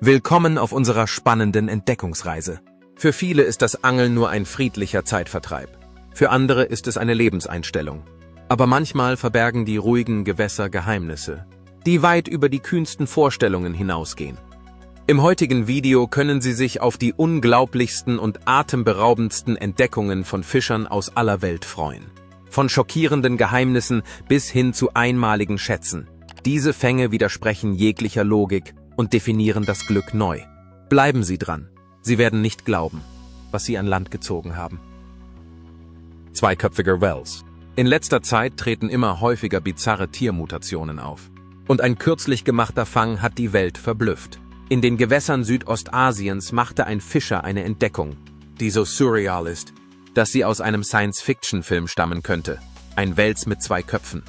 Willkommen auf unserer spannenden Entdeckungsreise. Für viele ist das Angeln nur ein friedlicher Zeitvertreib. Für andere ist es eine Lebenseinstellung. Aber manchmal verbergen die ruhigen Gewässer Geheimnisse, die weit über die kühnsten Vorstellungen hinausgehen. Im heutigen Video können Sie sich auf die unglaublichsten und atemberaubendsten Entdeckungen von Fischern aus aller Welt freuen. Von schockierenden Geheimnissen bis hin zu einmaligen Schätzen. Diese Fänge widersprechen jeglicher Logik und definieren das Glück neu. Bleiben Sie dran. Sie werden nicht glauben, was Sie an Land gezogen haben. Zweiköpfiger Wels. In letzter Zeit treten immer häufiger bizarre Tiermutationen auf. Und ein kürzlich gemachter Fang hat die Welt verblüfft. In den Gewässern Südostasiens machte ein Fischer eine Entdeckung, die so surreal ist, dass sie aus einem Science-Fiction-Film stammen könnte. Ein Wels mit 2 Köpfen.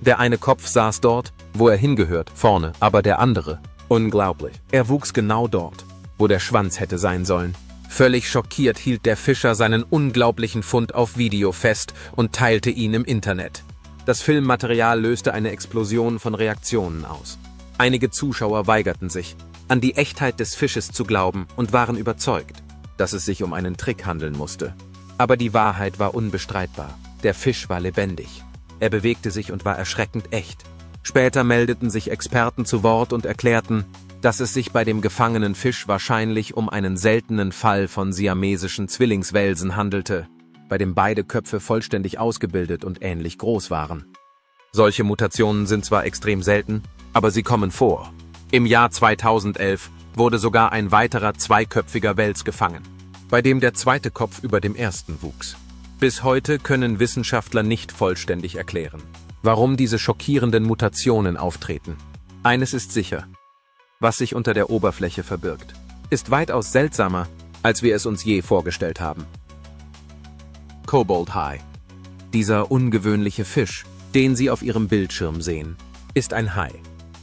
Der eine Kopf saß dort, wo er hingehört, vorne, aber der andere. Unglaublich. Er wuchs genau dort, wo der Schwanz hätte sein sollen. Völlig schockiert hielt der Fischer seinen unglaublichen Fund auf Video fest und teilte ihn im Internet. Das Filmmaterial löste eine Explosion von Reaktionen aus. Einige Zuschauer weigerten sich, an die Echtheit des Fisches zu glauben und waren überzeugt, dass es sich um einen Trick handeln musste. Aber die Wahrheit war unbestreitbar. Der Fisch war lebendig. Er bewegte sich und war erschreckend echt. Später meldeten sich Experten zu Wort und erklärten, dass es sich bei dem gefangenen Fisch wahrscheinlich um einen seltenen Fall von siamesischen Zwillingswelsen handelte, bei dem beide Köpfe vollständig ausgebildet und ähnlich groß waren. Solche Mutationen sind zwar extrem selten, aber sie kommen vor. Im Jahr 2011 wurde sogar ein weiterer zweiköpfiger Wels gefangen, bei dem der zweite Kopf über dem ersten wuchs. Bis heute können Wissenschaftler nicht vollständig erklären, warum diese schockierenden Mutationen auftreten. Eines ist sicher: Was sich unter der Oberfläche verbirgt, ist weitaus seltsamer, als wir es uns je vorgestellt haben. Cobalt Hai. Dieser ungewöhnliche Fisch, den Sie auf Ihrem Bildschirm sehen, ist ein Hai,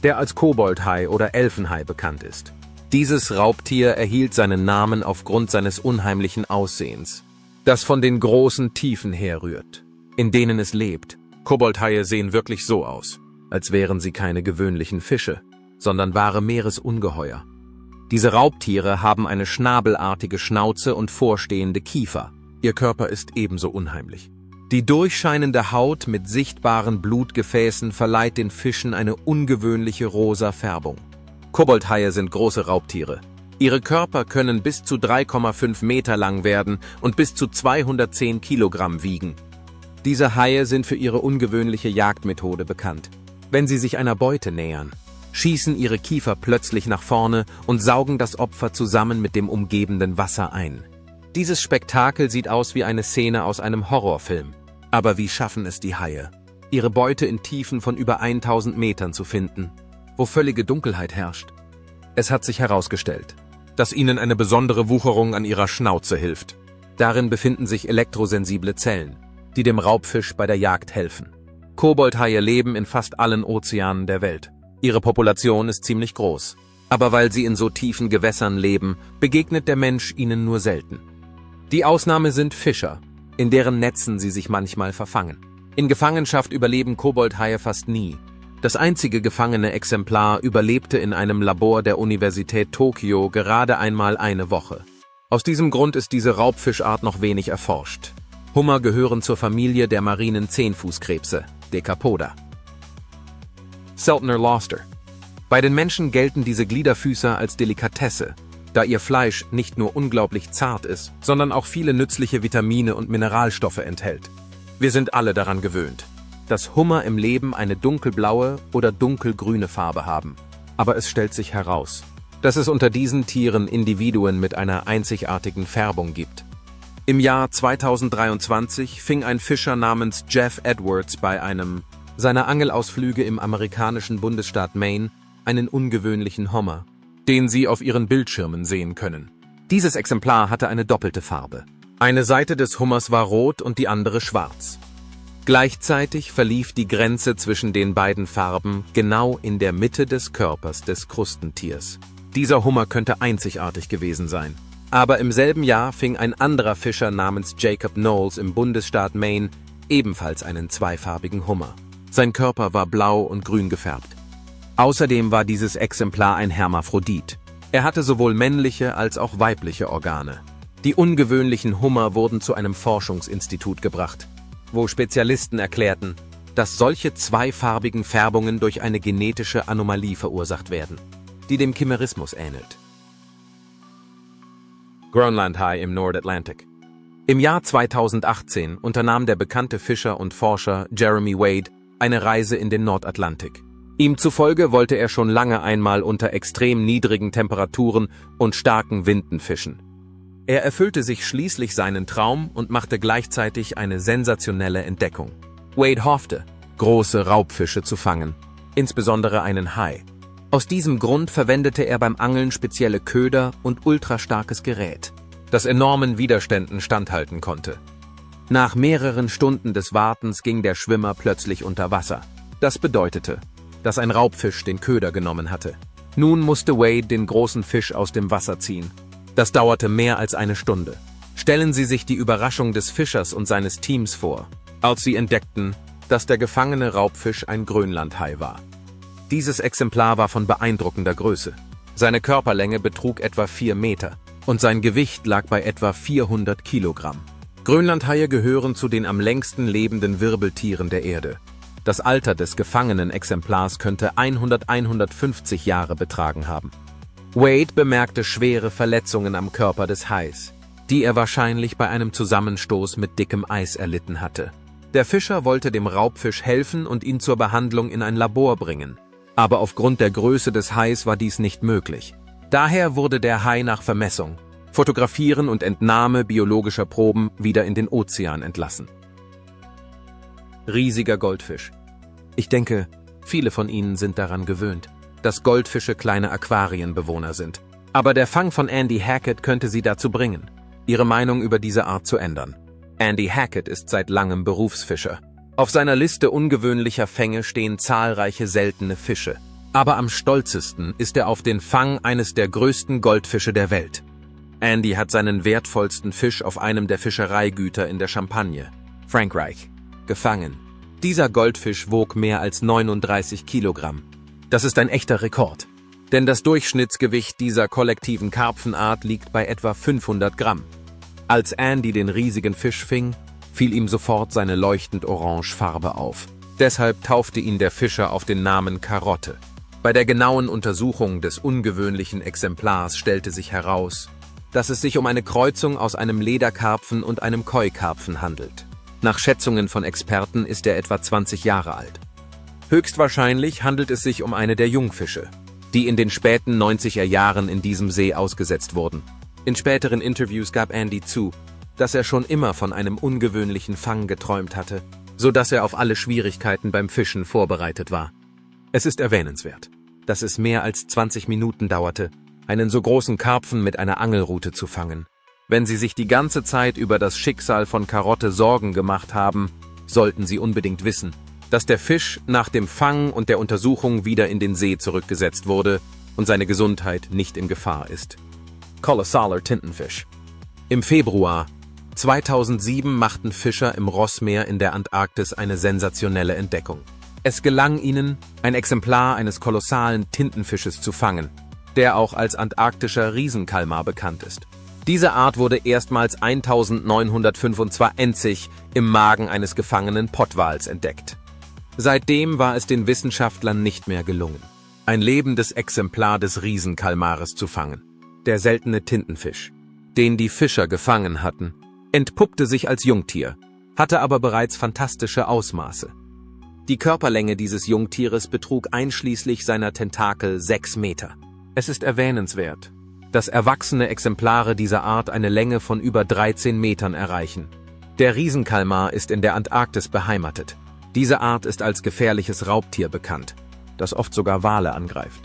der als Koboldhai oder Elfenhai bekannt ist. Dieses Raubtier erhielt seinen Namen aufgrund seines unheimlichen Aussehens, das von den großen Tiefen herrührt, in denen es lebt. Koboldhaie sehen wirklich so aus, als wären sie keine gewöhnlichen Fische, sondern wahre Meeresungeheuer. Diese Raubtiere haben eine schnabelartige Schnauze und vorstehende Kiefer. Ihr Körper ist ebenso unheimlich. Die durchscheinende Haut mit sichtbaren Blutgefäßen verleiht den Fischen eine ungewöhnliche rosa Färbung. Koboldhaie sind große Raubtiere. Ihre Körper können bis zu 3,5 Meter lang werden und bis zu 210 Kilogramm wiegen. Diese Haie sind für ihre ungewöhnliche Jagdmethode bekannt. Wenn sie sich einer Beute nähern, schießen ihre Kiefer plötzlich nach vorne und saugen das Opfer zusammen mit dem umgebenden Wasser ein. Dieses Spektakel sieht aus wie eine Szene aus einem Horrorfilm. Aber wie schaffen es die Haie, ihre Beute in Tiefen von über 1000 Metern zu finden, wo völlige Dunkelheit herrscht? Es hat sich herausgestellt, dass ihnen eine besondere Wucherung an ihrer Schnauze hilft. Darin befinden sich elektrosensible Zellen, die dem Raubfisch bei der Jagd helfen. Koboldhaie leben in fast allen Ozeanen der Welt. Ihre Population ist ziemlich groß. Aber weil sie in so tiefen Gewässern leben, begegnet der Mensch ihnen nur selten. Die Ausnahme sind Fischer, in deren Netzen sie sich manchmal verfangen. In Gefangenschaft überleben Koboldhaie fast nie. Das einzige gefangene Exemplar überlebte in einem Labor der Universität Tokio gerade einmal eine Woche. Aus diesem Grund ist diese Raubfischart noch wenig erforscht. Hummer gehören zur Familie der marinen Zehnfußkrebse, Decapoda. Seltener Lobster. Bei den Menschen gelten diese Gliederfüßer als Delikatesse, da ihr Fleisch nicht nur unglaublich zart ist, sondern auch viele nützliche Vitamine und Mineralstoffe enthält. Wir sind alle daran gewöhnt, dass Hummer im Leben eine dunkelblaue oder dunkelgrüne Farbe haben. Aber es stellt sich heraus, dass es unter diesen Tieren Individuen mit einer einzigartigen Färbung gibt. Im Jahr 2023 fing ein Fischer namens Jeff Edwards bei einem seiner Angelausflüge im amerikanischen Bundesstaat Maine einen ungewöhnlichen Hummer, den Sie auf Ihren Bildschirmen sehen können. Dieses Exemplar hatte eine doppelte Farbe. Eine Seite des Hummers war rot und die andere schwarz. Gleichzeitig verlief die Grenze zwischen den beiden Farben genau in der Mitte des Körpers des Krustentiers. Dieser Hummer könnte einzigartig gewesen sein. Aber im selben Jahr fing ein anderer Fischer namens Jacob Knowles im Bundesstaat Maine ebenfalls einen zweifarbigen Hummer. Sein Körper war blau und grün gefärbt. Außerdem war dieses Exemplar ein Hermaphrodit. Er hatte sowohl männliche als auch weibliche Organe. Die ungewöhnlichen Hummer wurden zu einem Forschungsinstitut gebracht, wo Spezialisten erklärten, dass solche zweifarbigen Färbungen durch eine genetische Anomalie verursacht werden, die dem Chimerismus ähnelt. Groenland Hai im Nordatlantik. Im Jahr 2018 unternahm der bekannte Fischer und Forscher Jeremy Wade eine Reise in den Nordatlantik. Ihm zufolge wollte er schon lange einmal unter extrem niedrigen Temperaturen und starken Winden fischen. Er erfüllte sich schließlich seinen Traum und machte gleichzeitig eine sensationelle Entdeckung. Wade hoffte, große Raubfische zu fangen, insbesondere einen Hai. Aus diesem Grund verwendete er beim Angeln spezielle Köder und ultrastarkes Gerät, das enormen Widerständen standhalten konnte. Nach mehreren Stunden des Wartens ging der Schwimmer plötzlich unter Wasser. Das bedeutete, dass ein Raubfisch den Köder genommen hatte. Nun musste Wade den großen Fisch aus dem Wasser ziehen. Das dauerte mehr als eine Stunde. Stellen Sie sich die Überraschung des Fischers und seines Teams vor, als sie entdeckten, dass der gefangene Raubfisch ein Grönlandhai war. Dieses Exemplar war von beeindruckender Größe. Seine Körperlänge betrug etwa 4 Meter und sein Gewicht lag bei etwa 400 Kilogramm. Grönlandhaie gehören zu den am längsten lebenden Wirbeltieren der Erde. Das Alter des gefangenen Exemplars könnte 150 Jahre betragen haben. Wade bemerkte schwere Verletzungen am Körper des Hais, die er wahrscheinlich bei einem Zusammenstoß mit dickem Eis erlitten hatte. Der Fischer wollte dem Raubfisch helfen und ihn zur Behandlung in ein Labor bringen. Aber aufgrund der Größe des Hais war dies nicht möglich. Daher wurde der Hai nach Vermessung, Fotografieren und Entnahme biologischer Proben wieder in den Ozean entlassen. Riesiger Goldfisch. Ich denke, viele von Ihnen sind daran gewöhnt, dass Goldfische kleine Aquarienbewohner sind. Aber der Fang von Andy Hackett könnte Sie dazu bringen, Ihre Meinung über diese Art zu ändern. Andy Hackett ist seit langem Berufsfischer. Auf seiner Liste ungewöhnlicher Fänge stehen zahlreiche seltene Fische. Aber am stolzesten ist er auf den Fang eines der größten Goldfische der Welt. Andy hat seinen wertvollsten Fisch auf einem der Fischereigüter in der Champagne, Frankreich, gefangen. Dieser Goldfisch wog mehr als 39 Kilogramm. Das ist ein echter Rekord, denn das Durchschnittsgewicht dieser kollektiven Karpfenart liegt bei etwa 500 Gramm. Als Andy den riesigen Fisch fing, fiel ihm sofort seine leuchtend orange Farbe auf. Deshalb taufte ihn der Fischer auf den Namen Karotte. Bei der genauen Untersuchung des ungewöhnlichen Exemplars stellte sich heraus, dass es sich um eine Kreuzung aus einem Lederkarpfen und einem Koi-Karpfen handelt. Nach Schätzungen von Experten ist er etwa 20 Jahre alt. Höchstwahrscheinlich handelt es sich um eine der Jungfische, die in den späten 90er Jahren in diesem See ausgesetzt wurden. In späteren Interviews gab Andy zu, dass er schon immer von einem ungewöhnlichen Fang geträumt hatte, so dass er auf alle Schwierigkeiten beim Fischen vorbereitet war. Es ist erwähnenswert, dass es mehr als 20 Minuten dauerte, einen so großen Karpfen mit einer Angelrute zu fangen. Wenn Sie sich die ganze Zeit über das Schicksal von Karotte Sorgen gemacht haben, sollten Sie unbedingt wissen, dass der Fisch nach dem Fang und der Untersuchung wieder in den See zurückgesetzt wurde und seine Gesundheit nicht in Gefahr ist. Kolossaler Tintenfisch. Im Februar 2007 machten Fischer im Rossmeer in der Antarktis eine sensationelle Entdeckung. Es gelang ihnen, ein Exemplar eines kolossalen Tintenfisches zu fangen, der auch als antarktischer Riesenkalmar bekannt ist. Diese Art wurde erstmals 1925 im Magen eines gefangenen Pottwals entdeckt. Seitdem war es den Wissenschaftlern nicht mehr gelungen, ein lebendes Exemplar des Riesenkalmares zu fangen. Der seltene Tintenfisch, den die Fischer gefangen hatten, entpuppte sich als Jungtier, hatte aber bereits fantastische Ausmaße. Die Körperlänge dieses Jungtieres betrug einschließlich seiner Tentakel 6 Meter. Es ist erwähnenswert, dass erwachsene Exemplare dieser Art eine Länge von über 13 Metern erreichen. Der Riesenkalmar ist in der Antarktis beheimatet. Diese Art ist als gefährliches Raubtier bekannt, das oft sogar Wale angreift.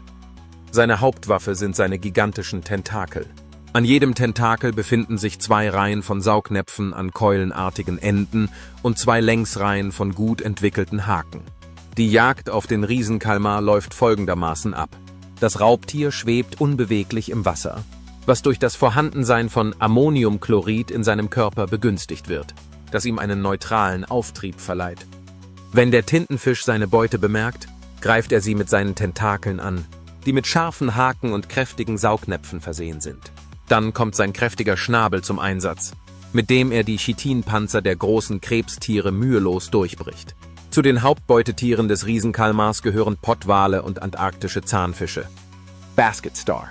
Seine Hauptwaffe sind seine gigantischen Tentakel. An jedem Tentakel befinden sich 2 Reihen von Saugnäpfen an keulenartigen Enden und 2 Längsreihen von gut entwickelten Haken. Die Jagd auf den Riesenkalmar läuft folgendermaßen ab. Das Raubtier schwebt unbeweglich im Wasser, was durch das Vorhandensein von Ammoniumchlorid in seinem Körper begünstigt wird, das ihm einen neutralen Auftrieb verleiht. Wenn der Tintenfisch seine Beute bemerkt, greift er sie mit seinen Tentakeln an. die mit scharfen Haken und kräftigen Saugnäpfen versehen sind. Dann kommt sein kräftiger Schnabel zum Einsatz, mit dem er die Chitinpanzer der großen Krebstiere mühelos durchbricht. Zu den Hauptbeutetieren des Riesenkalmars gehören Pottwale und antarktische Zahnfische. Basket Star.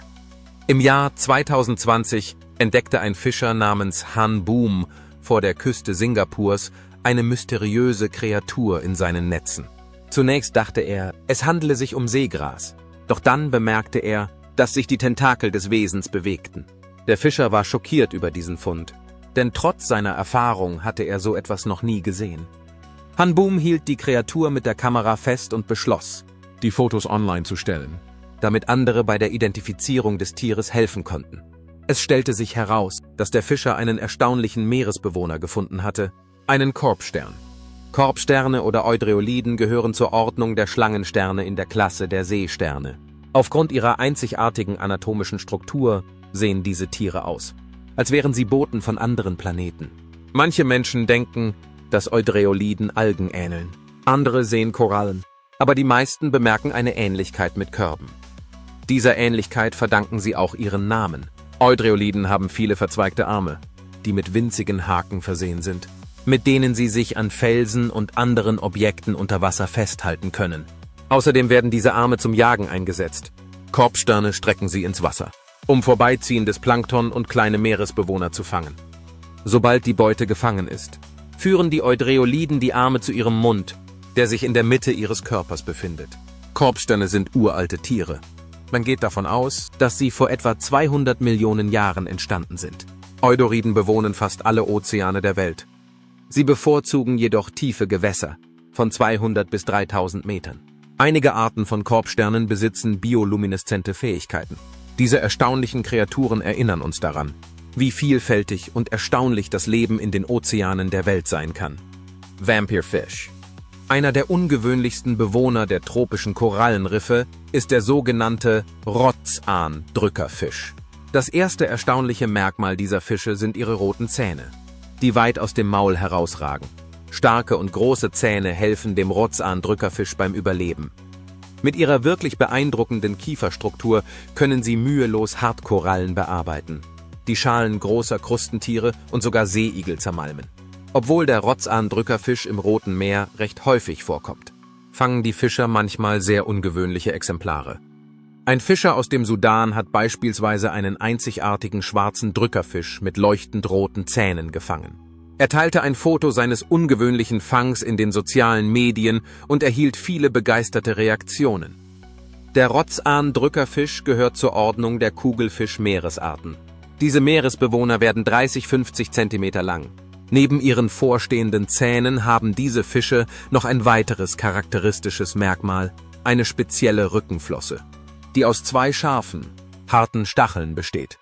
Im Jahr 2020 entdeckte ein Fischer namens Han Boom vor der Küste Singapurs eine mysteriöse Kreatur in seinen Netzen. Zunächst dachte er, es handele sich um Seegras. Doch dann bemerkte er, dass sich die Tentakel des Wesens bewegten. Der Fischer war schockiert über diesen Fund, denn trotz seiner Erfahrung hatte er so etwas noch nie gesehen. Han Boom hielt die Kreatur mit der Kamera fest und beschloss, die Fotos online zu stellen, damit andere bei der Identifizierung des Tieres helfen konnten. Es stellte sich heraus, dass der Fischer einen erstaunlichen Meeresbewohner gefunden hatte, einen Korbstern. Korbsterne oder Eudreoliden gehören zur Ordnung der Schlangensterne in der Klasse der Seesterne. Aufgrund ihrer einzigartigen anatomischen Struktur sehen diese Tiere aus, als wären sie Boten von anderen Planeten. Manche Menschen denken, dass Eudreoliden Algen ähneln. Andere sehen Korallen, aber die meisten bemerken eine Ähnlichkeit mit Körben. Dieser Ähnlichkeit verdanken sie auch ihren Namen. Eudreoliden haben viele verzweigte Arme, die mit winzigen Haken versehen sind, mit denen sie sich an Felsen und anderen Objekten unter Wasser festhalten können. Außerdem werden diese Arme zum Jagen eingesetzt. Korbsterne strecken sie ins Wasser, um vorbeiziehendes Plankton und kleine Meeresbewohner zu fangen. Sobald die Beute gefangen ist, führen die Eudreoliden die Arme zu ihrem Mund, der sich in der Mitte ihres Körpers befindet. Korbsterne sind uralte Tiere. Man geht davon aus, dass sie vor etwa 200 Millionen Jahren entstanden sind. Eudoriden bewohnen fast alle Ozeane der Welt. Sie bevorzugen jedoch tiefe Gewässer, von 200 bis 3000 Metern. Einige Arten von Korbsternen besitzen biolumineszente Fähigkeiten. Diese erstaunlichen Kreaturen erinnern uns daran, wie vielfältig und erstaunlich das Leben in den Ozeanen der Welt sein kann. Vampire Fish. Einer der ungewöhnlichsten Bewohner der tropischen Korallenriffe ist der sogenannte Rotzahn-Drückerfisch. Das erste erstaunliche Merkmal dieser Fische sind ihre roten Zähne, die weit aus dem Maul herausragen. Starke und große Zähne helfen dem Rotzahn-Drückerfisch beim Überleben. Mit ihrer wirklich beeindruckenden Kieferstruktur können sie mühelos Hartkorallen bearbeiten, die Schalen großer Krustentiere und sogar Seeigel zermalmen. Obwohl der Rotzahn-Drückerfisch im Roten Meer recht häufig vorkommt, fangen die Fischer manchmal sehr ungewöhnliche Exemplare. Ein Fischer aus dem Sudan hat beispielsweise einen einzigartigen schwarzen Drückerfisch mit leuchtend roten Zähnen gefangen. Er teilte ein Foto seines ungewöhnlichen Fangs in den sozialen Medien und erhielt viele begeisterte Reaktionen. Der Rotzahn-Drückerfisch gehört zur Ordnung der Kugelfisch-Meeresarten. Diese Meeresbewohner werden 30–50 Zentimeter lang. Neben ihren vorstehenden Zähnen haben diese Fische noch ein weiteres charakteristisches Merkmal, eine spezielle Rückenflosse, die aus 2 scharfen, harten Stacheln besteht.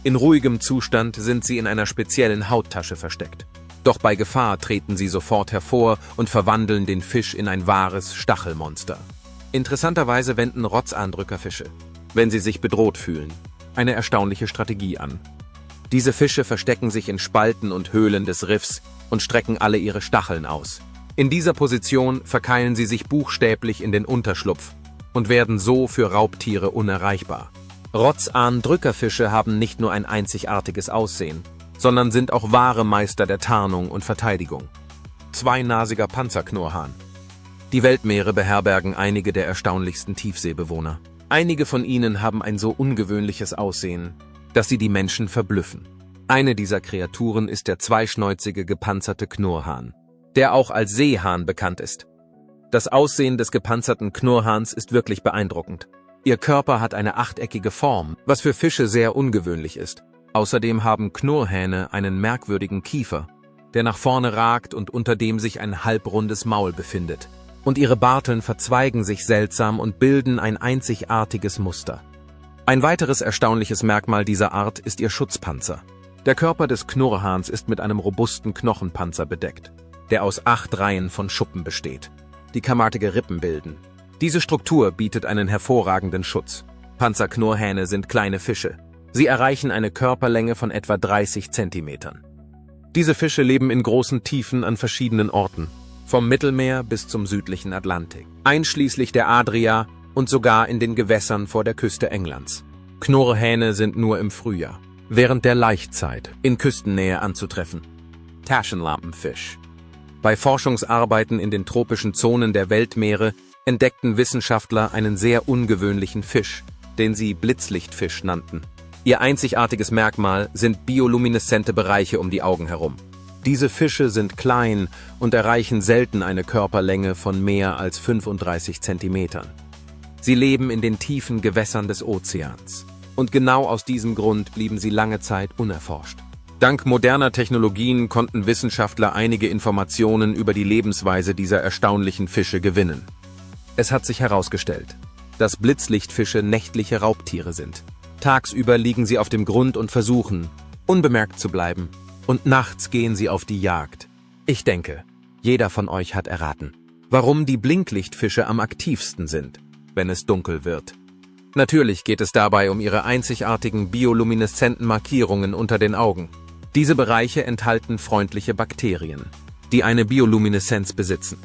In ruhigem Zustand sind sie in einer speziellen Hauttasche versteckt. Doch bei Gefahr treten sie sofort hervor und verwandeln den Fisch in ein wahres Stachelmonster. Interessanterweise wenden Rotzahndrückerfische, wenn sie sich bedroht fühlen, eine erstaunliche Strategie an. Diese Fische verstecken sich in Spalten und Höhlen des Riffs und strecken alle ihre Stacheln aus. In dieser Position verkeilen sie sich buchstäblich in den Unterschlupf und werden so für Raubtiere unerreichbar. Rotzahn-Drückerfische haben nicht nur ein einzigartiges Aussehen, sondern sind auch wahre Meister der Tarnung und Verteidigung. Zweinasiger Panzerknurrhahn. Die Weltmeere beherbergen einige der erstaunlichsten Tiefseebewohner. Einige von ihnen haben ein so ungewöhnliches Aussehen, dass sie die Menschen verblüffen. Eine dieser Kreaturen ist der zweischnäuzige gepanzerte Knurrhahn, der auch als Seehahn bekannt ist. Das Aussehen des gepanzerten Knurrhahns ist wirklich beeindruckend. Ihr Körper hat eine achteckige Form, was für Fische sehr ungewöhnlich ist. Außerdem haben Knurrhähne einen merkwürdigen Kiefer, der nach vorne ragt und unter dem sich ein halbrundes Maul befindet. Und ihre Barteln verzweigen sich seltsam und bilden ein einzigartiges Muster. Ein weiteres erstaunliches Merkmal dieser Art ist ihr Schutzpanzer. Der Körper des Knurrhahns ist mit einem robusten Knochenpanzer bedeckt, der aus 8 Reihen von Schuppen besteht, die kammartige Rippen bilden. Diese Struktur bietet einen hervorragenden Schutz. Panzerknurrhähne sind kleine Fische. Sie erreichen eine Körperlänge von etwa 30 Zentimetern. Diese Fische leben in großen Tiefen an verschiedenen Orten, vom Mittelmeer bis zum südlichen Atlantik, einschließlich der Adria und sogar in den Gewässern vor der Küste Englands. Knurrhähne sind nur im Frühjahr, während der Laichzeit, in Küstennähe anzutreffen. Taschenlampenfisch. Bei Forschungsarbeiten in den tropischen Zonen der Weltmeere entdeckten Wissenschaftler einen sehr ungewöhnlichen Fisch, den sie Blitzlichtfisch nannten. Ihr einzigartiges Merkmal sind biolumineszente Bereiche um die Augen herum. Diese Fische sind klein und erreichen selten eine Körperlänge von mehr als 35 Zentimetern. Sie leben in den tiefen Gewässern des Ozeans. Und genau aus diesem Grund blieben sie lange Zeit unerforscht. Dank moderner Technologien konnten Wissenschaftler einige Informationen über die Lebensweise dieser erstaunlichen Fische gewinnen. Es hat sich herausgestellt, dass Blitzlichtfische nächtliche Raubtiere sind. Tagsüber liegen sie auf dem Grund und versuchen, unbemerkt zu bleiben. Und nachts gehen sie auf die Jagd. Ich denke, jeder von euch hat erraten, warum die Blinklichtfische am aktivsten sind, wenn es dunkel wird. Natürlich geht es dabei um ihre einzigartigen biolumineszenten Markierungen unter den Augen. Diese Bereiche enthalten freundliche Bakterien, die eine Biolumineszenz besitzen.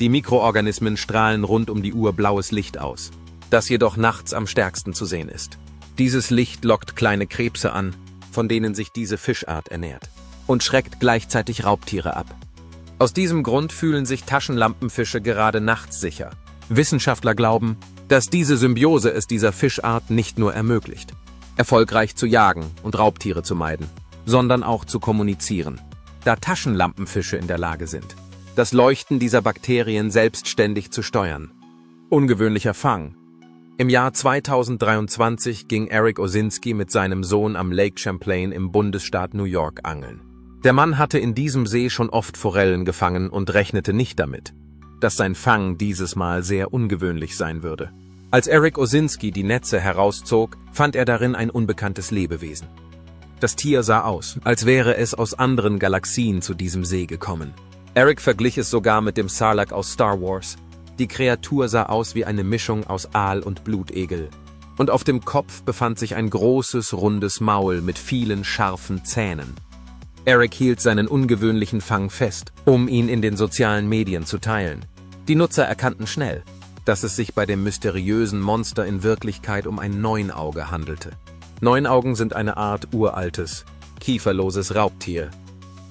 Die Mikroorganismen strahlen rund um die Uhr blaues Licht aus, das jedoch nachts am stärksten zu sehen ist. Dieses Licht lockt kleine Krebse an, von denen sich diese Fischart ernährt, und schreckt gleichzeitig Raubtiere ab. Aus diesem Grund fühlen sich Taschenlampenfische gerade nachts sicher. Wissenschaftler glauben, dass diese Symbiose es dieser Fischart nicht nur ermöglicht, erfolgreich zu jagen und Raubtiere zu meiden, sondern auch zu kommunizieren, da Taschenlampenfische in der Lage sind, das Leuchten dieser Bakterien selbstständig zu steuern. Ungewöhnlicher Fang. Im Jahr 2023 ging Eric Osinski mit seinem Sohn am Lake Champlain im Bundesstaat New York angeln. Der Mann hatte in diesem See schon oft Forellen gefangen und rechnete nicht damit, dass sein Fang dieses Mal sehr ungewöhnlich sein würde. Als Eric Osinski die Netze herauszog, fand er darin ein unbekanntes Lebewesen. Das Tier sah aus, als wäre es aus anderen Galaxien zu diesem See gekommen. Eric verglich es sogar mit dem Sarlacc aus Star Wars. Die Kreatur sah aus wie eine Mischung aus Aal und Blutegel. Und auf dem Kopf befand sich ein großes, rundes Maul mit vielen scharfen Zähnen. Eric hielt seinen ungewöhnlichen Fang fest, um ihn in den sozialen Medien zu teilen. Die Nutzer erkannten schnell, dass es sich bei dem mysteriösen Monster in Wirklichkeit um ein Neunauge handelte. Neunaugen sind eine Art uraltes, kieferloses Raubtier.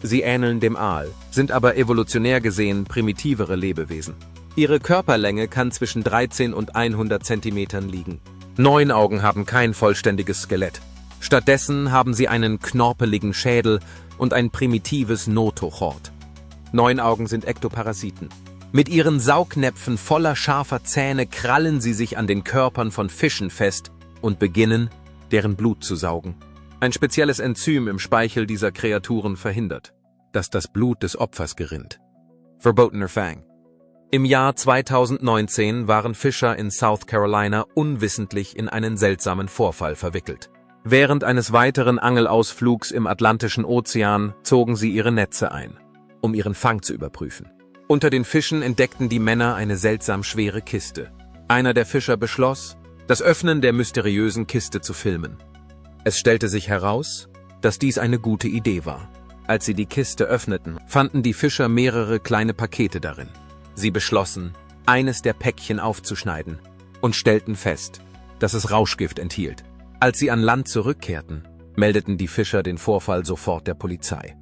Sie ähneln dem Aal, sind aber evolutionär gesehen primitivere Lebewesen. Ihre Körperlänge kann zwischen 13 und 100 Zentimetern liegen. Neunaugen haben kein vollständiges Skelett. Stattdessen haben sie einen knorpeligen Schädel und ein primitives Notochord. Neunaugen sind Ektoparasiten. Mit ihren Saugnäpfen voller scharfer Zähne krallen sie sich an den Körpern von Fischen fest und beginnen, deren Blut zu saugen. Ein spezielles Enzym im Speichel dieser Kreaturen verhindert, dass das Blut des Opfers gerinnt. Verbotener Fang. Im Jahr 2019 waren Fischer in South Carolina unwissentlich in einen seltsamen Vorfall verwickelt. Während eines weiteren Angelausflugs im Atlantischen Ozean zogen sie ihre Netze ein, um ihren Fang zu überprüfen. Unter den Fischen entdeckten die Männer eine seltsam schwere Kiste. Einer der Fischer beschloss, das Öffnen der mysteriösen Kiste zu filmen. Es stellte sich heraus, dass dies eine gute Idee war. Als sie die Kiste öffneten, fanden die Fischer mehrere kleine Pakete darin. Sie beschlossen, eines der Päckchen aufzuschneiden und stellten fest, dass es Rauschgift enthielt. Als sie an Land zurückkehrten, meldeten die Fischer den Vorfall sofort der Polizei.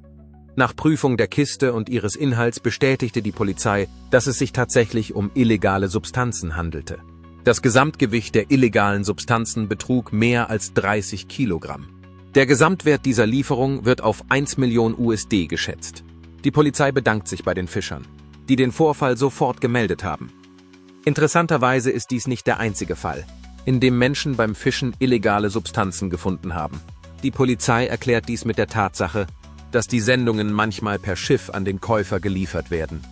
Nach Prüfung der Kiste und ihres Inhalts bestätigte die Polizei, dass es sich tatsächlich um illegale Substanzen handelte. Das Gesamtgewicht der illegalen Substanzen betrug mehr als 30 Kilogramm. Der Gesamtwert dieser Lieferung wird auf 1 Million USD geschätzt. Die Polizei bedankt sich bei den Fischern, die den Vorfall sofort gemeldet haben. Interessanterweise ist dies nicht der einzige Fall, in dem Menschen beim Fischen illegale Substanzen gefunden haben. Die Polizei erklärt dies mit der Tatsache, dass die Sendungen manchmal per Schiff an den Käufer geliefert werden.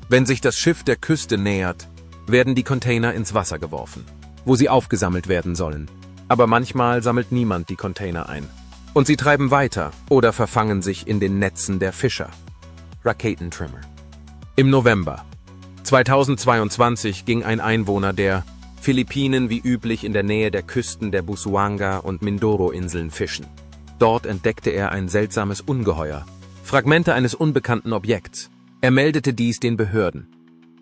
Wenn sich das Schiff der Küste nähert, werden die Container ins Wasser geworfen, wo sie aufgesammelt werden sollen. Aber manchmal sammelt niemand die Container ein. Und sie treiben weiter oder verfangen sich in den Netzen der Fischer. Raketentrimmer. Im November 2022 ging ein Einwohner der Philippinen wie üblich in der Nähe der Küsten der Busuanga- und Mindoro-Inseln fischen. Dort entdeckte er ein seltsames Ungeheuer, Fragmente eines unbekannten Objekts. Er meldete dies den Behörden.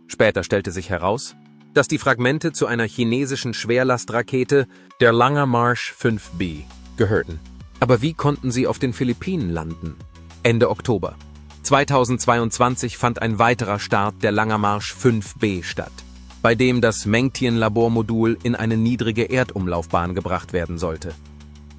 Später stellte sich heraus, dass die Fragmente zu einer chinesischen Schwerlastrakete, der Langer Marsch 5B, gehörten. Aber wie konnten sie auf den Philippinen landen? Ende Oktober 2022 fand ein weiterer Start der Langer Marsch 5B statt, bei dem das Mengtian-Labormodul in eine niedrige Erdumlaufbahn gebracht werden sollte.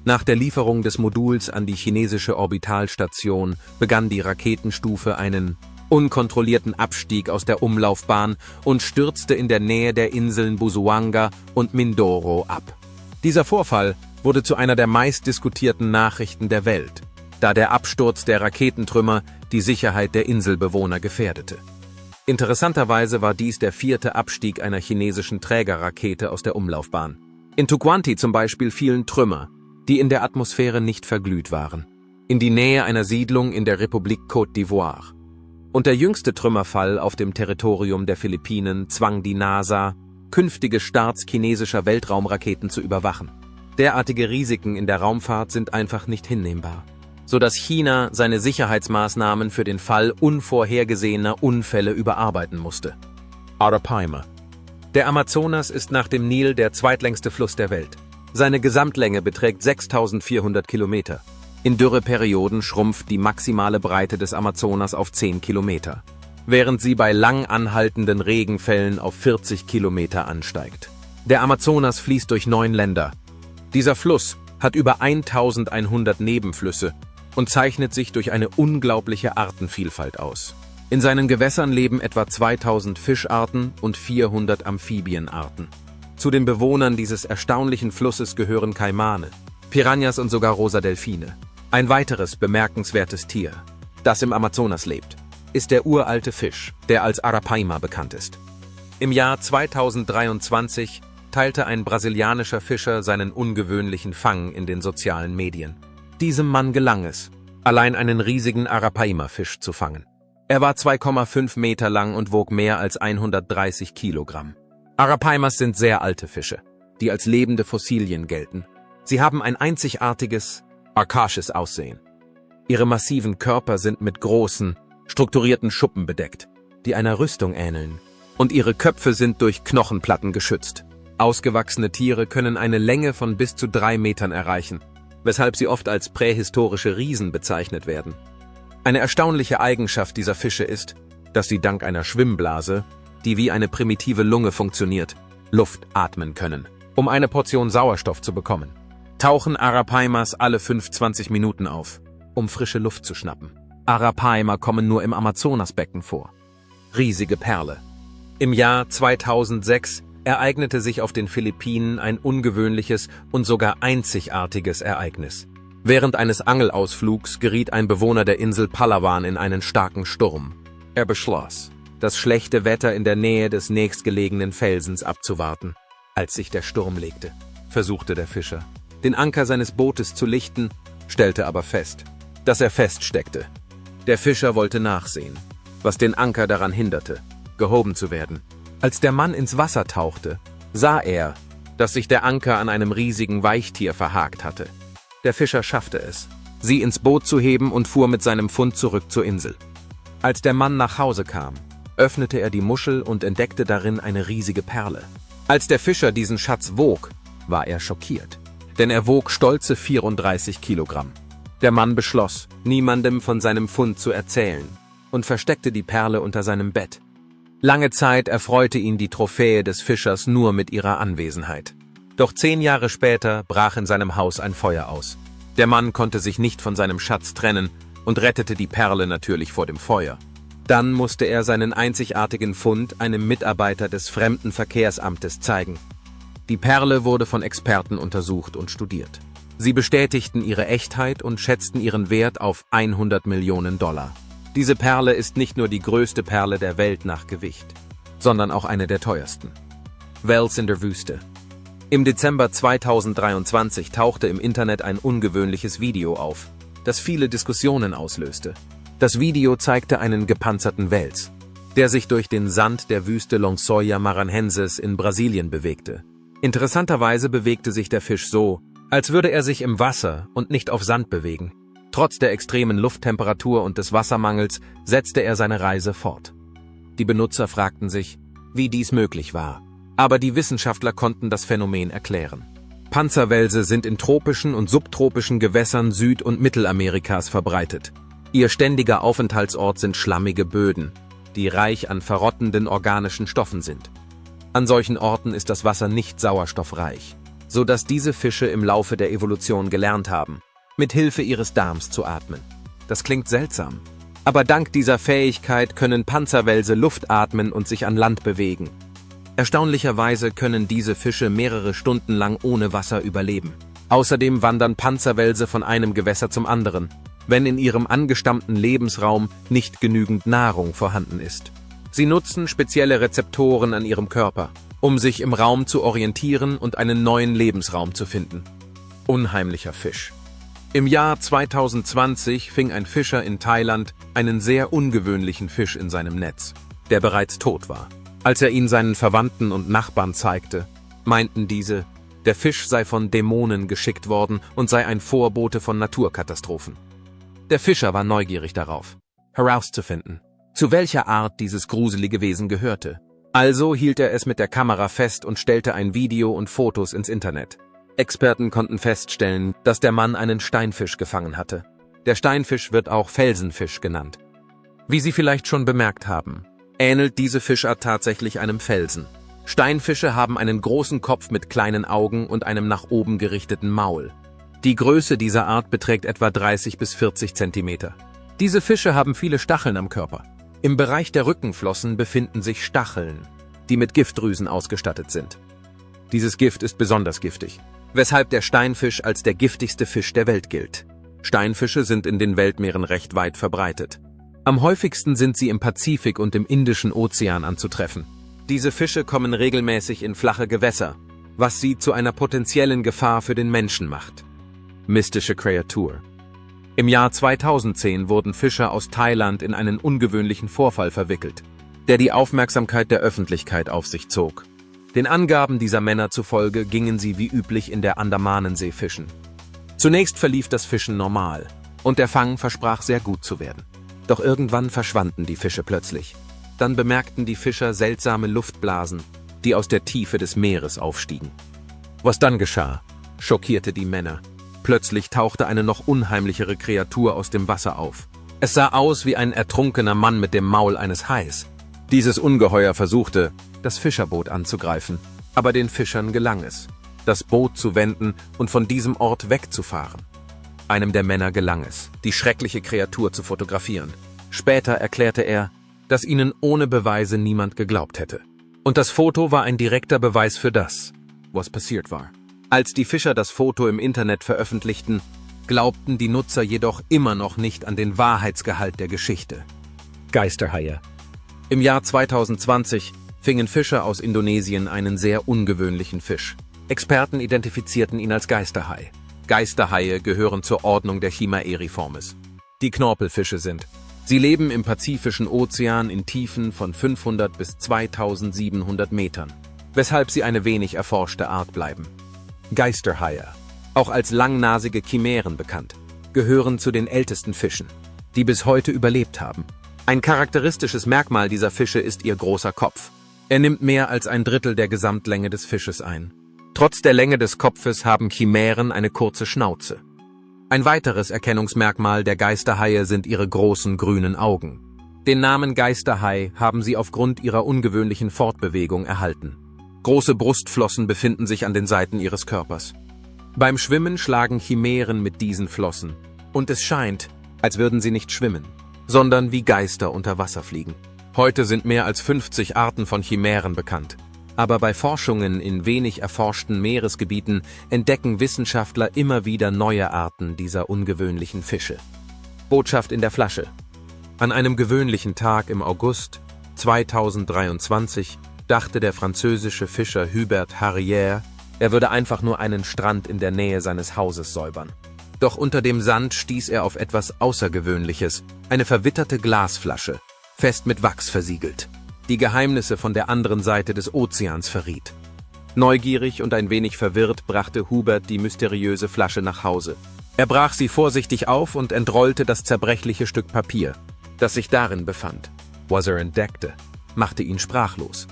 Nach der Lieferung des Moduls an die chinesische Orbitalstation begann die Raketenstufe einen unkontrollierten Abstieg aus der Umlaufbahn und stürzte in der Nähe der Inseln Busuanga und Mindoro ab. Dieser Vorfall wurde zu einer der meistdiskutierten Nachrichten der Welt, da der Absturz der Raketentrümmer die Sicherheit der Inselbewohner gefährdete. Interessanterweise war dies der 4. Abstieg einer chinesischen Trägerrakete aus der Umlaufbahn. In Tucuanti zum Beispiel fielen Trümmer, die in der Atmosphäre nicht verglüht waren, in die Nähe einer Siedlung in der Republik Côte d'Ivoire. Und der jüngste Trümmerfall auf dem Territorium der Philippinen zwang die NASA, künftige Starts chinesischer Weltraumraketen zu überwachen. Derartige Risiken in der Raumfahrt sind einfach nicht hinnehmbar, sodass China seine Sicherheitsmaßnahmen für den Fall unvorhergesehener Unfälle überarbeiten musste. Arapaima. Der Amazonas ist nach dem Nil der zweitlängste Fluss der Welt. Seine Gesamtlänge beträgt 6.400 Kilometer. In Dürreperioden schrumpft die maximale Breite des Amazonas auf 10 Kilometer, während sie bei lang anhaltenden Regenfällen auf 40 Kilometer ansteigt. Der Amazonas fließt durch 9 Länder. Dieser Fluss hat über 1100 Nebenflüsse und zeichnet sich durch eine unglaubliche Artenvielfalt aus. In seinen Gewässern leben etwa 2000 Fischarten und 400 Amphibienarten. Zu den Bewohnern dieses erstaunlichen Flusses gehören Kaimane, Piranhas und sogar rosa Delfine. Ein weiteres bemerkenswertes Tier, das im Amazonas lebt, ist der uralte Fisch, der als Arapaima bekannt ist. Im Jahr 2023 teilte ein brasilianischer Fischer seinen ungewöhnlichen Fang in den sozialen Medien. Diesem Mann gelang es, allein einen riesigen Arapaima-Fisch zu fangen. Er war 2,5 Meter lang und wog mehr als 130 Kilogramm. Arapaimas sind sehr alte Fische, die als lebende Fossilien gelten. Sie haben ein einzigartiges, archaisches Aussehen. Ihre massiven Körper sind mit großen, strukturierten Schuppen bedeckt, die einer Rüstung ähneln, und ihre Köpfe sind durch Knochenplatten geschützt. Ausgewachsene Tiere können eine Länge von bis zu 3 Metern erreichen, weshalb sie oft als prähistorische Riesen bezeichnet werden. Eine erstaunliche Eigenschaft dieser Fische ist, dass sie dank einer Schwimmblase, die wie eine primitive Lunge funktioniert, Luft atmen können, um eine Portion Sauerstoff zu bekommen. Tauchen Arapaimas alle 25 Minuten auf, um frische Luft zu schnappen. Arapaima kommen nur im Amazonasbecken vor. Riesige Perle. Im Jahr 2006 ereignete sich auf den Philippinen ein ungewöhnliches und sogar einzigartiges Ereignis. Während eines Angelausflugs geriet ein Bewohner der Insel Palawan in einen starken Sturm. Er beschloss, das schlechte Wetter in der Nähe des nächstgelegenen Felsens abzuwarten. Als sich der Sturm legte, versuchte der Fischer, den Anker seines Bootes zu lichten, stellte aber fest, dass er feststeckte. Der Fischer wollte nachsehen, was den Anker daran hinderte, gehoben zu werden. Als der Mann ins Wasser tauchte, sah er, dass sich der Anker an einem riesigen Weichtier verhakt hatte. Der Fischer schaffte es, sie ins Boot zu heben und fuhr mit seinem Fund zurück zur Insel. Als der Mann nach Hause kam, öffnete er die Muschel und entdeckte darin eine riesige Perle. Als der Fischer diesen Schatz wog, war er schockiert, denn er wog stolze 34 Kilogramm. Der Mann beschloss, niemandem von seinem Fund zu erzählen und versteckte die Perle unter seinem Bett. Lange Zeit erfreute ihn die Trophäe des Fischers nur mit ihrer Anwesenheit. Doch 10 Jahre später brach in seinem Haus ein Feuer aus. Der Mann konnte sich nicht von seinem Schatz trennen und rettete die Perle natürlich vor dem Feuer. Dann musste er seinen einzigartigen Fund einem Mitarbeiter des Fremdenverkehrsamtes zeigen. Die Perle wurde von Experten untersucht und studiert. Sie bestätigten ihre Echtheit und schätzten ihren Wert auf 100 Millionen $. Diese Perle ist nicht nur die größte Perle der Welt nach Gewicht, sondern auch eine der teuersten. Wels in der Wüste. Im Dezember 2023 tauchte im Internet ein ungewöhnliches Video auf, das viele Diskussionen auslöste. Das Video zeigte einen gepanzerten Wels, der sich durch den Sand der Wüste Longsoia Maranhenses in Brasilien bewegte. Interessanterweise bewegte sich der Fisch so, als würde er sich im Wasser und nicht auf Sand bewegen. Trotz der extremen Lufttemperatur und des Wassermangels setzte er seine Reise fort. Die Benutzer fragten sich, wie dies möglich war. Aber die Wissenschaftler konnten das Phänomen erklären. Panzerwälse sind in tropischen und subtropischen Gewässern Süd- und Mittelamerikas verbreitet. Ihr ständiger Aufenthaltsort sind schlammige Böden, die reich an verrottenden organischen Stoffen sind. An solchen Orten ist das Wasser nicht sauerstoffreich, sodass diese Fische im Laufe der Evolution gelernt haben, mit Hilfe ihres Darms zu atmen. Das klingt seltsam, aber dank dieser Fähigkeit können Panzerwälse Luft atmen und sich an Land bewegen. Erstaunlicherweise können diese Fische mehrere Stunden lang ohne Wasser überleben. Außerdem wandern Panzerwälse von einem Gewässer zum anderen, wenn in ihrem angestammten Lebensraum nicht genügend Nahrung vorhanden ist. Sie nutzen spezielle Rezeptoren an ihrem Körper, um sich im Raum zu orientieren und einen neuen Lebensraum zu finden. Unheimlicher Fisch. Im Jahr 2020 fing ein Fischer in Thailand einen sehr ungewöhnlichen Fisch in seinem Netz, der bereits tot war. Als er ihn seinen Verwandten und Nachbarn zeigte, meinten diese, der Fisch sei von Dämonen geschickt worden und sei ein Vorbote von Naturkatastrophen. Der Fischer war neugierig darauf, herauszufinden, zu welcher Art dieses gruselige Wesen gehörte. Also hielt er es mit der Kamera fest und stellte ein Video und Fotos ins Internet. Experten konnten feststellen, dass der Mann einen Steinfisch gefangen hatte. Der Steinfisch wird auch Felsenfisch genannt. Wie Sie vielleicht schon bemerkt haben, ähnelt diese Fischart tatsächlich einem Felsen. Steinfische haben einen großen Kopf mit kleinen Augen und einem nach oben gerichteten Maul. Die Größe dieser Art beträgt etwa 30 bis 40 Zentimeter. Diese Fische haben viele Stacheln am Körper. Im Bereich der Rückenflossen befinden sich Stacheln, die mit Giftdrüsen ausgestattet sind. Dieses Gift ist besonders giftig, weshalb der Steinfisch als der giftigste Fisch der Welt gilt. Steinfische sind in den Weltmeeren recht weit verbreitet. Am häufigsten sind sie im Pazifik und im Indischen Ozean anzutreffen. Diese Fische kommen regelmäßig in flache Gewässer, was sie zu einer potenziellen Gefahr für den Menschen macht. Mystische Kreatur. Im Jahr 2010 wurden Fischer aus Thailand in einen ungewöhnlichen Vorfall verwickelt, der die Aufmerksamkeit der Öffentlichkeit auf sich zog. Den Angaben dieser Männer zufolge gingen sie wie üblich in der Andamanensee fischen. Zunächst verlief das Fischen normal und der Fang versprach sehr gut zu werden. Doch irgendwann verschwanden die Fische plötzlich. Dann bemerkten die Fischer seltsame Luftblasen, die aus der Tiefe des Meeres aufstiegen. Was dann geschah, schockierte die Männer. Plötzlich tauchte eine noch unheimlichere Kreatur aus dem Wasser auf. Es sah aus wie ein ertrunkener Mann mit dem Maul eines Hais. Dieses Ungeheuer versuchte, das Fischerboot anzugreifen, aber den Fischern gelang es, das Boot zu wenden und von diesem Ort wegzufahren. Einem der Männer gelang es, die schreckliche Kreatur zu fotografieren. Später erklärte er, dass ihnen ohne Beweise niemand geglaubt hätte. Und das Foto war ein direkter Beweis für das, was passiert war. Als die Fischer das Foto im Internet veröffentlichten, glaubten die Nutzer jedoch immer noch nicht an den Wahrheitsgehalt der Geschichte. Geisterhaie. Im Jahr 2020 fingen Fischer aus Indonesien einen sehr ungewöhnlichen Fisch. Experten identifizierten ihn als Geisterhai. Geisterhaie gehören zur Ordnung der Chimaeriformes, die Knorpelfische sind. Sie leben im Pazifischen Ozean in Tiefen von 500 bis 2700 Metern, weshalb sie eine wenig erforschte Art bleiben. Geisterhaie, auch als langnasige Chimären bekannt, gehören zu den ältesten Fischen, die bis heute überlebt haben. Ein charakteristisches Merkmal dieser Fische ist ihr großer Kopf. Er nimmt mehr als ein Drittel der Gesamtlänge des Fisches ein. Trotz der Länge des Kopfes haben Chimären eine kurze Schnauze. Ein weiteres Erkennungsmerkmal der Geisterhaie sind ihre großen grünen Augen. Den Namen Geisterhai haben sie aufgrund ihrer ungewöhnlichen Fortbewegung erhalten. Große Brustflossen befinden sich an den Seiten ihres Körpers. Beim Schwimmen schlagen Chimären mit diesen Flossen und es scheint, als würden sie nicht schwimmen, sondern wie Geister unter Wasser fliegen. Heute sind mehr als 50 Arten von Chimären bekannt. Aber bei Forschungen in wenig erforschten Meeresgebieten entdecken Wissenschaftler immer wieder neue Arten dieser ungewöhnlichen Fische. Botschaft in der Flasche. An einem gewöhnlichen Tag im August 2023 dachte der französische Fischer Hubert Harrière, er würde einfach nur einen Strand in der Nähe seines Hauses säubern. Doch unter dem Sand stieß er auf etwas Außergewöhnliches, eine verwitterte Glasflasche, fest mit Wachs versiegelt, die Geheimnisse von der anderen Seite des Ozeans verriet. Neugierig und ein wenig verwirrt brachte Hubert die mysteriöse Flasche nach Hause. Er brach sie vorsichtig auf und entrollte das zerbrechliche Stück Papier, das sich darin befand. Was er entdeckte, machte ihn sprachlos.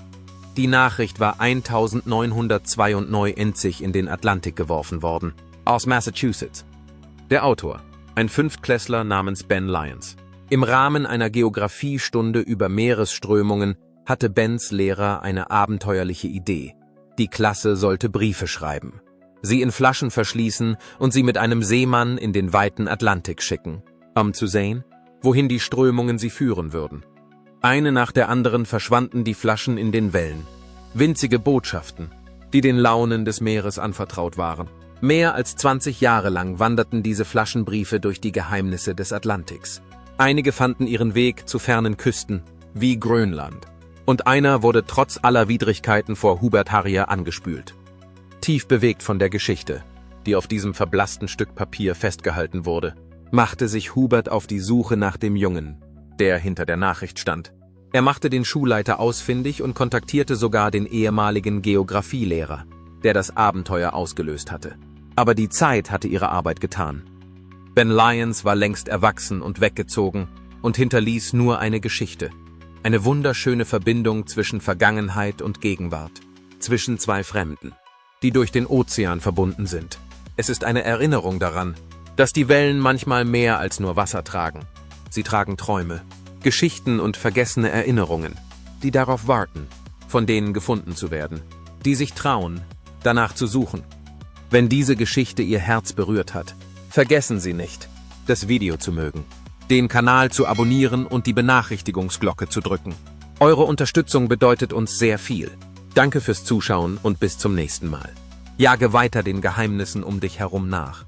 Die Nachricht war 1992 in den Atlantik geworfen worden, aus Massachusetts. Der Autor, ein Fünftklässler namens Ben Lyons. Im Rahmen einer Geographiestunde über Meeresströmungen hatte Bens Lehrer eine abenteuerliche Idee. Die Klasse sollte Briefe schreiben, sie in Flaschen verschließen und sie mit einem Seemann in den weiten Atlantik schicken, um zu sehen, wohin die Strömungen sie führen würden. Eine nach der anderen verschwanden die Flaschen in den Wellen. Winzige Botschaften, die den Launen des Meeres anvertraut waren. Mehr als 20 Jahre lang wanderten diese Flaschenbriefe durch die Geheimnisse des Atlantiks. Einige fanden ihren Weg zu fernen Küsten, wie Grönland. Und einer wurde trotz aller Widrigkeiten vor Hubert Harrier angespült. Tief bewegt von der Geschichte, die auf diesem verblassten Stück Papier festgehalten wurde, machte sich Hubert auf die Suche nach dem Jungen, der hinter der Nachricht stand. Er machte den Schulleiter ausfindig und kontaktierte sogar den ehemaligen Geographielehrer, der das Abenteuer ausgelöst hatte. Aber die Zeit hatte ihre Arbeit getan. Ben Lyons war längst erwachsen und weggezogen und hinterließ nur eine Geschichte. Eine wunderschöne Verbindung zwischen Vergangenheit und Gegenwart, zwischen zwei Fremden, die durch den Ozean verbunden sind. Es ist eine Erinnerung daran, dass die Wellen manchmal mehr als nur Wasser tragen. Sie tragen Träume, Geschichten und vergessene Erinnerungen, die darauf warten, von denen gefunden zu werden, die sich trauen, danach zu suchen. Wenn diese Geschichte Ihr Herz berührt hat, vergessen Sie nicht, das Video zu mögen, den Kanal zu abonnieren und die Benachrichtigungsglocke zu drücken. Eure Unterstützung bedeutet uns sehr viel. Danke fürs Zuschauen und bis zum nächsten Mal. Jage weiter den Geheimnissen um dich herum nach.